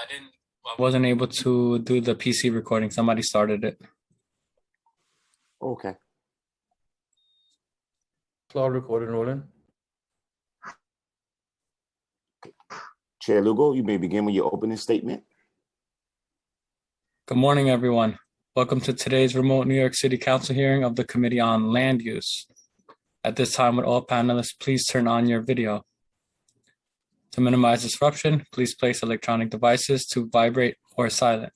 I wasn't able to do the PC recording. Somebody started it. Okay. Cloud recording rolling. Chair Lugo, you may begin with your opening statement. Good morning, everyone. Welcome to today's remote New York City Council hearing of the Committee on Land Use. At this time, would all panelists please turn on your video? To minimize disruption, please place electronic devices to vibrate or silent.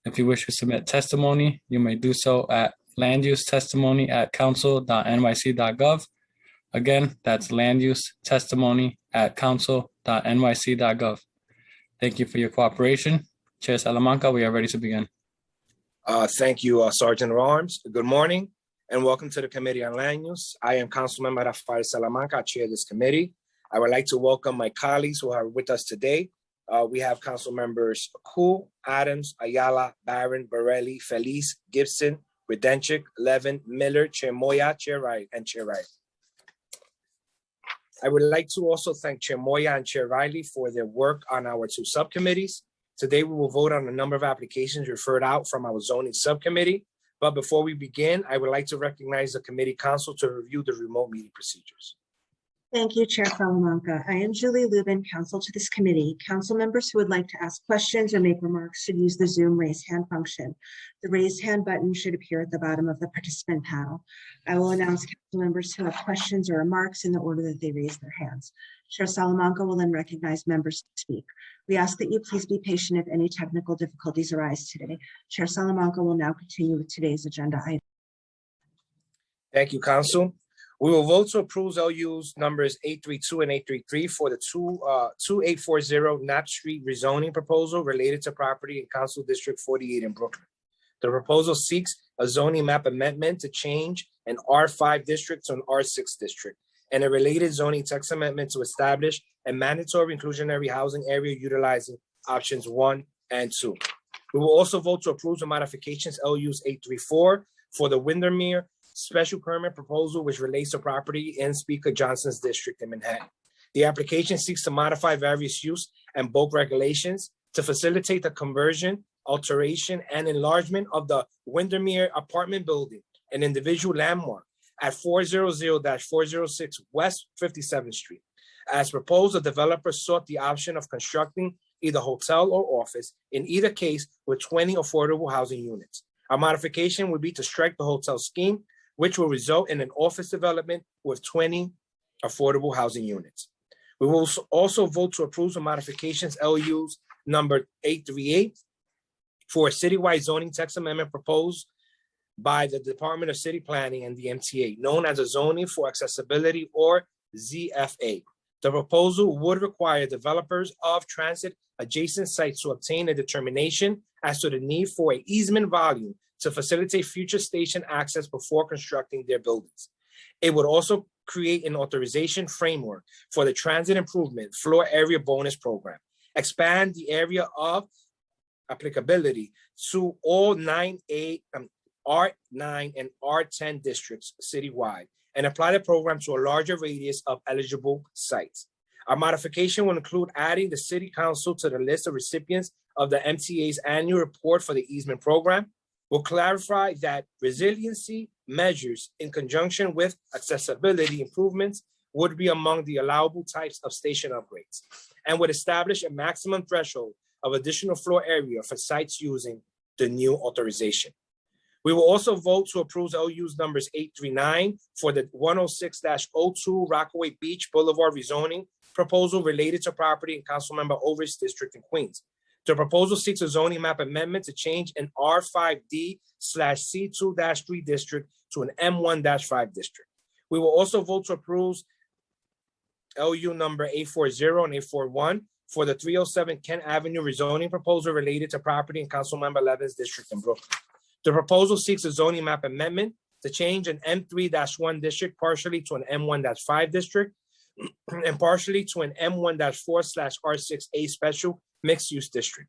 If you wish to submit testimony, you may do so at landusetestimony@council.nyc.gov. Again, that's landusetestimony@council.nyc.gov. Thank you for your cooperation. Chair Salamanca, we are ready to begin. Thank you, Sergeant at Arms. Good morning and welcome to the Committee on Land Use. I am Councilmember Rafael Salamanca, I chair this committee. I would like to welcome my colleagues who are with us today. We have Council Members Ku, Adams, Ayala, Barron, Borelli, Feliz, Gibson, Redenchik, Levin, Miller, Chair Moya, Chair Wright, and Chair Wright. I would like to also thank Chair Moya and Chair Riley for their work on our two subcommittees. Today, we will vote on a number of applications referred out from our zoning subcommittee. But before we begin, I would like to recognize the committee council to review the remote meeting procedures. Thank you, Chair Salamanca. I am Julie Lubin, counsel to this committee. Council members who would like to ask questions or make remarks should use the Zoom raise hand function. The raise hand button should appear at the bottom of the participant panel. I will announce council members who have questions or remarks in the order that they raise their hands. Chair Salamanca will then recognize members to speak. We ask that you please be patient if any technical difficulties arise today. Chair Salamanca will now continue with today's agenda item. Thank you, Council. We will vote to approve LUs numbers 832 and 833 for the 2840 Knapp Street rezoning proposal related to property in Council District 48 in Brooklyn. The proposal seeks a zoning map amendment to change an R5 district to an R6 district and a related zoning text amendment to establish a mandatory inclusionary housing area utilizing options 1 and 2. We will also vote to approve the modifications LUs 834 for the Windermere special permit proposal, which relates to property in Speaker Johnson's district in Manhattan. The application seeks to modify various use and bulk regulations to facilitate the conversion, alteration, and enlargement of the Windermere apartment building, an individual landmark at 400-406 West 57th Street. As proposed, the developer sought the option of constructing either hotel or office, in either case with 20 affordable housing units. Our modification would be to strike the hotel scheme, which will result in an office development with 20 affordable housing units. We will also vote to approve the modifications LUs number 838 for a citywide zoning text amendment proposed by the Department of City Planning and the MTA, known as a zoning for accessibility or ZFA. The proposal would require developers of transit adjacent sites to obtain a determination as to the need for an easement volume to facilitate future station access before constructing their buildings. It would also create an authorization framework for the transit improvement floor area bonus program, expand the area of applicability to all R9 and R10 districts citywide, and apply the program to a larger radius of eligible sites. Our modification will include adding the City Council to the list of recipients of the MTA's annual report for the easement program. Will clarify that resiliency measures in conjunction with accessibility improvements would be among the allowable types of station upgrades, and would establish a maximum threshold of additional floor area for sites using the new authorization. We will also vote to approve LUs numbers 839 for the 106-02 Rockaway Beach Boulevard rezoning proposal related to property in Councilmember Over's district in Queens. The proposal seeks a zoning map amendment to change an R5D/C2-3 district to an M1-5 district. We will also vote to approve LU number 840 and 841 for the 307 Kent Avenue rezoning proposal related to property in Councilmember Levin's district in Brooklyn. The proposal seeks a zoning map amendment to change an M3-1 district partially to an M1-5 district and partially to an M1-4/R6A special mixed-use district,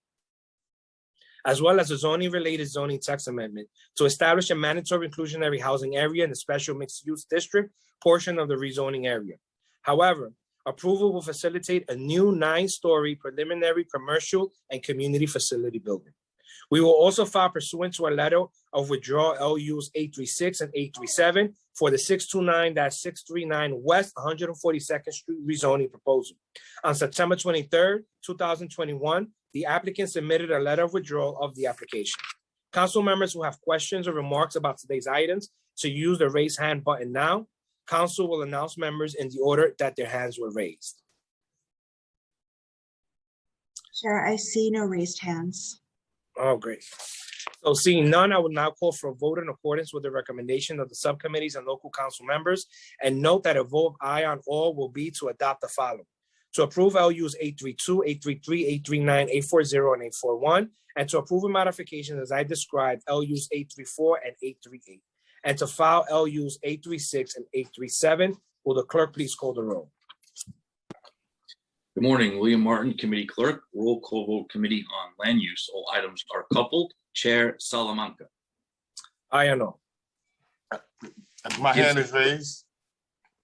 as well as a zoning-related zoning text amendment to establish a mandatory inclusionary housing area in the special mixed-use district portion of the rezoning area. However, Approval will facilitate a new 9-story preliminary commercial and community facility building. We will also file pursuant to a letter of withdrawal LUs 836 and 837 for the 629-639 West 142nd Street rezoning proposal. On September 23rd, 2021, the applicant submitted a letter of withdrawal of the application. Council members who have questions or remarks about today's items to use the raise hand button now. Council will announce members in the order that their hands were raised. Chair, I see no raised hands. Oh, great. So seeing none, I will now call for a vote in accordance with the recommendation of the subcommittees and local council members. And note that a vote of aye on all will be to adopt the following. To approve LUs 832, 833, 839, 840, and 841. And to approve a modification as I described, LUs 834 and 838. And to file LUs 836 and 837. Will the clerk please call the roll? Good morning, William Martin, Committee Clerk. Roll call vote Committee on Land Use. All items are coupled. Chair Salamanca. Aye or no? My hand is raised.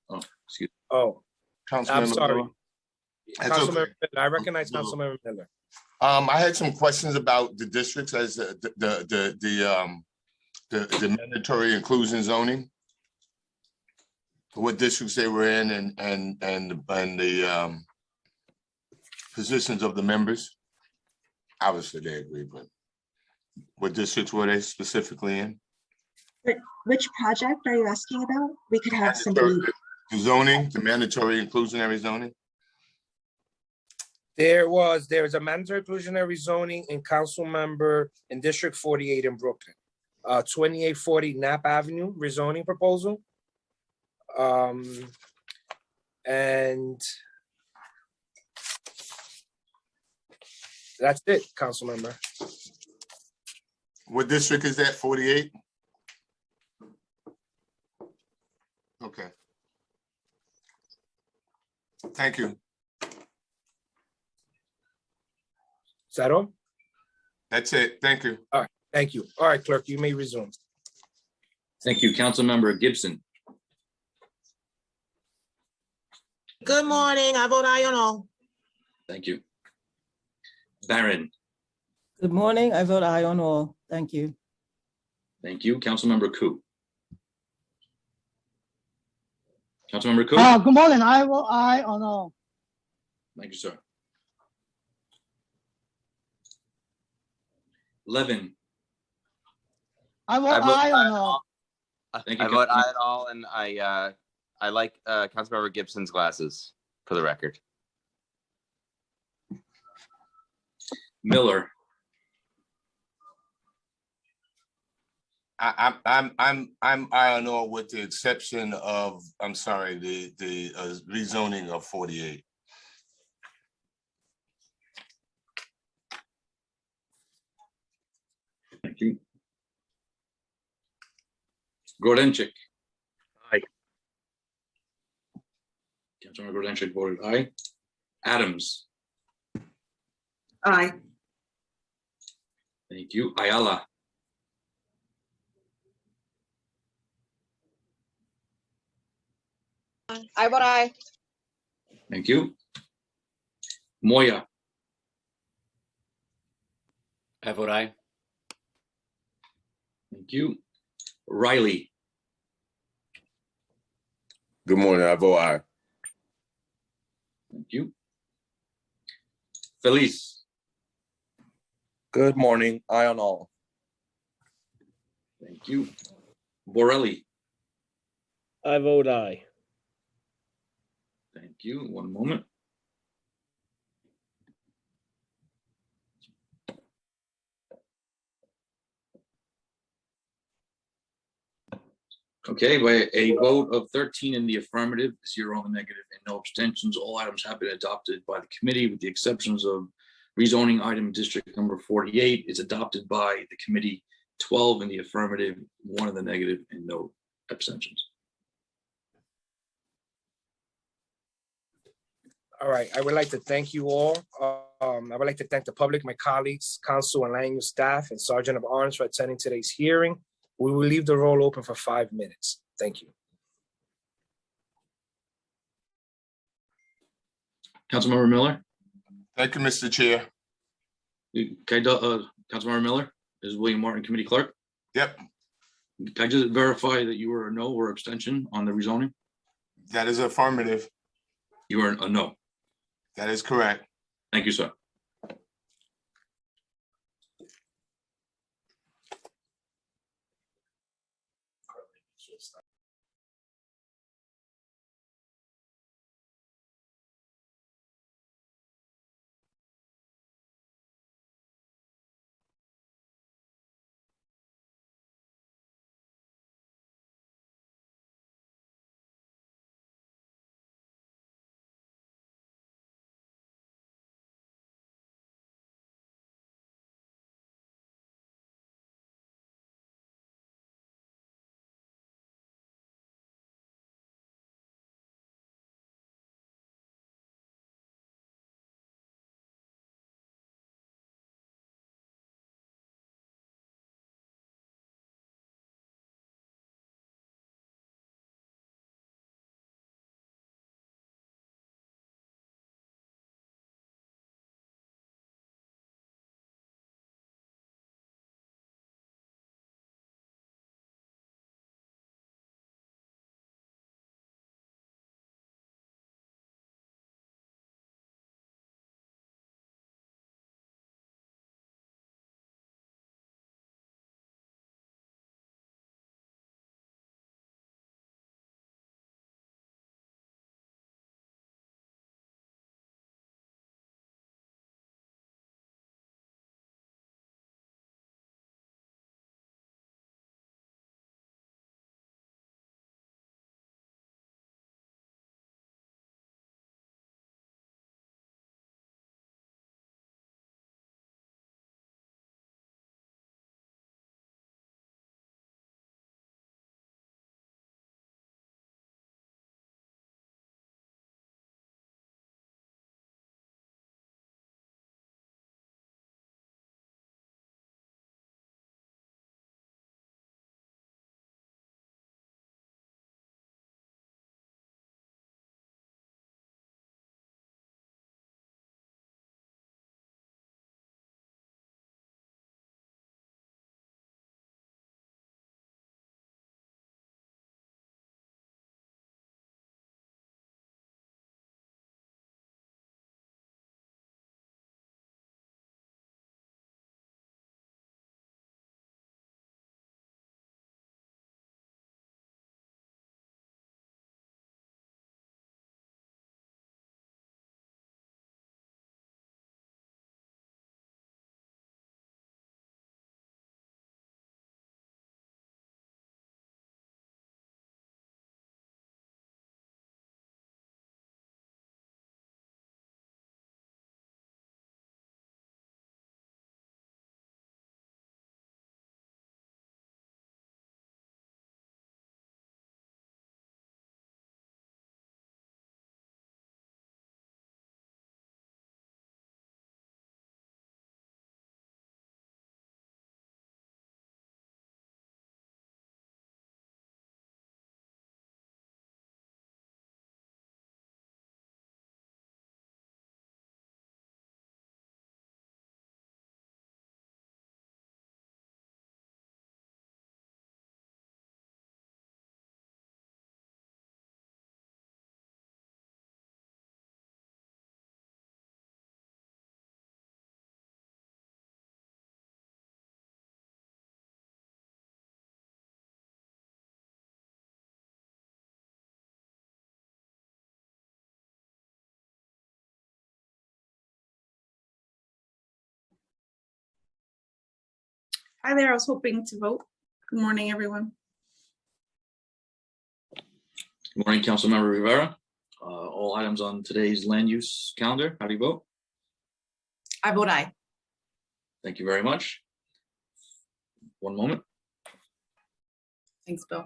Oh, excuse Oh, I'm Councilmember sorry. Miller. That's Councilmember okay. Miller. I recognize No. Councilmember Miller. I had some questions about the districts as the mandatory inclusion zoning. What districts they were in and the positions of the members. Obviously, they agree, but what districts were they specifically in? Which project are you asking about? We could have somebody. The zoning, the mandatory inclusionary zoning. There's a mandatory inclusionary zoning in council member in District 48 in Brooklyn. 2840 Knapp Avenue rezoning proposal. And that's it, council member. What district is that? 48? Okay. Thank you. Is that all? That's it. Thank you. Thank you. All right, clerk, you may resume. Thank you, Councilmember Gibson. Good morning. I vote aye on all. Thank you. Barron. Good morning. I vote aye on all. Thank you. Thank you, Councilmember Ku. Councilmember Ku. Good morning. I vote aye on all. Thank you, sir. Levin. I vote I vote aye on aye all. Thank you, I vote Councilmember. aye at all, and I like Councilmember Gibson's glasses, for the record. Miller. I'm I don't know, with the exception of, I'm sorry, the rezoning of 48. Thank you. Grodenchik. Aye. Councilmember Grodenchik voted aye. Adams. Aye. Thank you. Ayala. I vote aye. Thank you. Moya. I vote aye. Thank you. Riley. Good morning. I vote aye. Thank you. Feliz. Good morning. Aye on all. Thank you. Borelli. I vote aye. Thank you. One moment. Okay, by a vote of 13 in the affirmative, 0 in the negative, and no abstentions, all items have been adopted by the committee with the exceptions of rezoning item district number 48 is adopted by the committee, 12 in the affirmative, 1 in the negative, and no abstentions. All right, I would like to thank you all. I would like to thank the public, my colleagues, council and land use staff, and Sergeant of Arms for attending today's hearing. We will leave the roll open for 5 minutes. Thank you. Councilmember Miller? Thank you, Mr. Chair. Councilmember Miller, is William Martin committee clerk? Yep, Can I just verify that you were a no or abstention on the rezoning? that is affirmative. You are a no. That is correct. Thank you, sir. Hi there, I was hoping to vote. Good morning, everyone. Good morning, Councilmember Rivera. All items on today's land use calendar. How do you vote? I vote aye. Thank you very much. One moment. Thanks, Bill.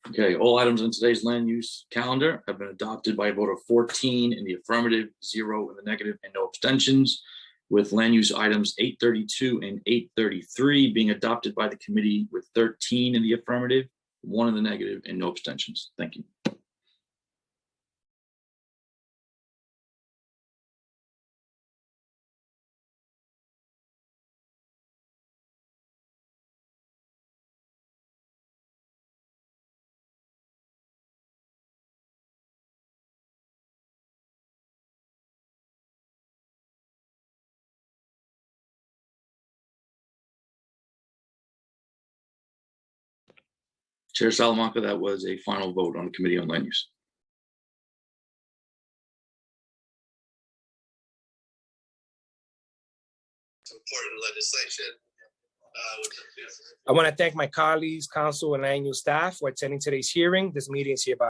Okay, all items on today's land use calendar have been adopted by a vote of 14 in the affirmative, 0 in the negative, and no abstentions, with land use items 832 and 833 being adopted by the committee with 13 in the affirmative, 1 in the negative, and no abstentions. Thank you. Chair Salamanca, that was a final vote on the Committee on Land Use. Important legislation. I want to thank my colleagues, council, and land use staff for attending today's hearing. This meeting is hereby